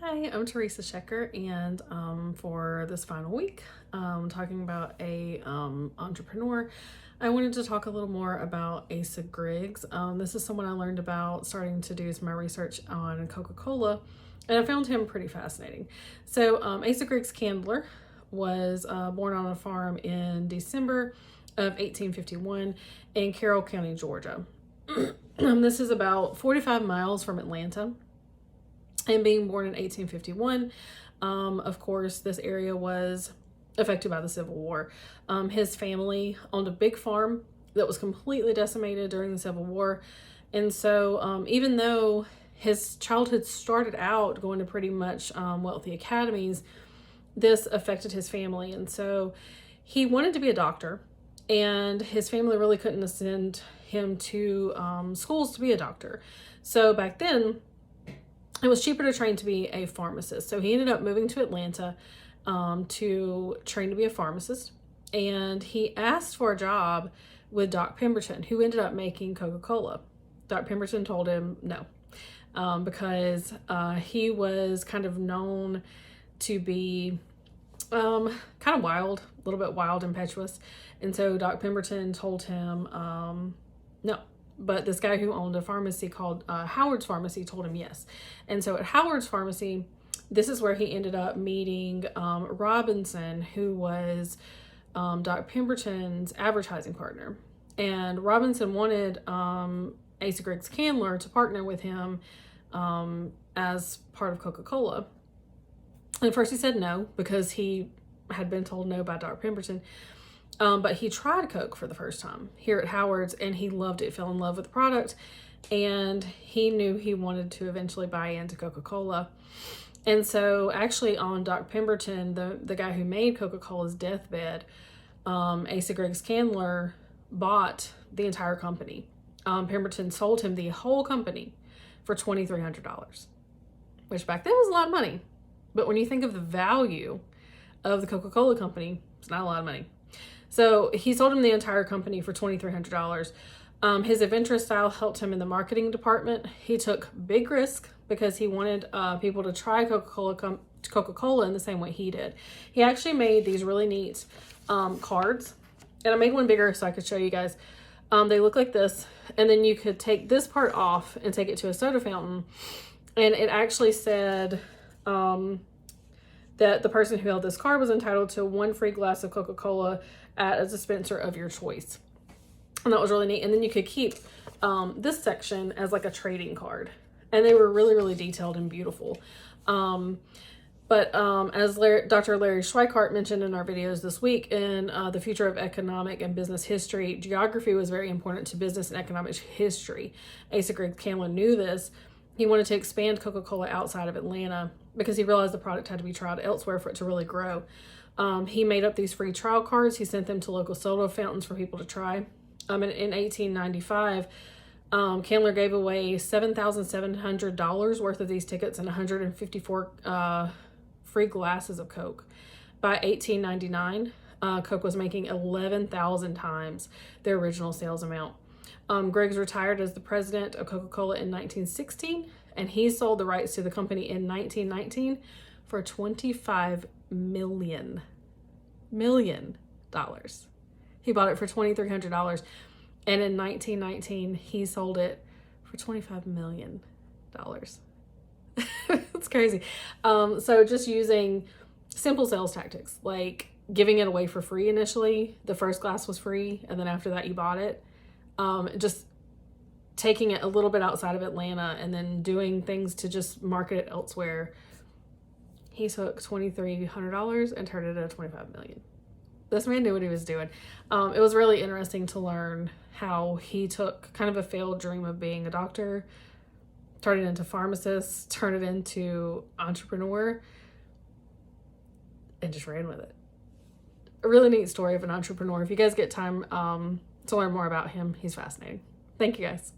Hi, I'm Teresa Shecker, and for this final week, talking about a entrepreneur, I wanted to talk a little more about Asa Griggs. This is someone I learned about starting to do some of my research on Coca-Cola, and I found him pretty fascinating. So Asa Griggs Candler was born on a farm in December of 1851 in Carroll County, Georgia. This is about 45 miles from Atlanta. And being born in 1851, of course, this area was affected by the Civil War. His family owned a big farm that was completely decimated during the Civil War. And so even though his childhood started out going to pretty much wealthy academies, this affected his family. And so he wanted to be a doctor, and his family really couldn't send him to schools to be a doctor. So back then, it was cheaper to train to be a pharmacist. So he ended up moving to Atlanta to train to be a pharmacist. And he asked for a job with Doc Pemberton, who ended up making Coca-Cola. Doc Pemberton told him no, because he was kind of known to be kind of wild, a little bit wild, impetuous. And so Doc Pemberton told him no. But this guy who owned a pharmacy called Howard's Pharmacy told him yes. And so at Howard's Pharmacy, this is where he ended up meeting Robinson, who was Doc Pemberton's advertising partner. And Robinson wanted Asa Griggs Candler to partner with him as part of Coca-Cola. And at first he said no, because he had been told no by Doc Pemberton. But he tried Coke for the first time here at Howard's, and he loved it, fell in love with the product, and he knew he wanted to eventually buy into Coca-Cola. And so actually on Doc Pemberton, the guy who made Coca-Cola's deathbed, Asa Griggs Candler bought the entire company. Pemberton sold him the whole company for $2,300, which back then was a lot of money. But when you think of the value of the Coca-Cola company, it's not a lot of money. So he sold him the entire company for $2,300. His adventurous style helped him in the marketing department. He took big risk because he wanted people to try Coca-Cola in the same way he did. He actually made these really neat cards, and I made one bigger so I could show you guys. They look like this, and then you could take this part off and take it to a soda fountain, and it actually said that the person who held this card was entitled to one free glass of Coca-Cola at a dispenser of your choice. And that was really neat. And then you could keep this section as like a trading card. And they were really, really detailed and beautiful. But as Dr. Larry Schweikart mentioned in our videos this week, in the future of economic and business history, geography was very important to business and economic history. Asa Griggs Candler knew this. He wanted to expand Coca-Cola outside of Atlanta because he realized the product had to be tried elsewhere for it to really grow. He made up these free trial cards. He sent them to local soda fountains for people to try. In 1895, Candler gave away $7,700 worth of these tickets and 154 free glasses of Coke. By 1899, Coke was making 11,000 times their original sales amount. Griggs retired as the president of Coca-Cola in 1916, and he sold the rights to the company in 1919 for $25 million. He bought it for $2,300, and in 1919 he sold it for $25 million. It's crazy. So just using simple sales tactics, like giving it away for free initially. The first glass was free, and then after that you bought it. Just taking it a little bit outside of Atlanta and then doing things to just market it elsewhere. He took $2,300 and turned it into $25 million. This man knew what he was doing. It was really interesting to learn how he took kind of a failed dream of being a doctor, turned it into pharmacist, turned it into entrepreneur, and just ran with it. A really neat story of an entrepreneur. If you guys get time to learn more about him, he's fascinating. Thank you guys.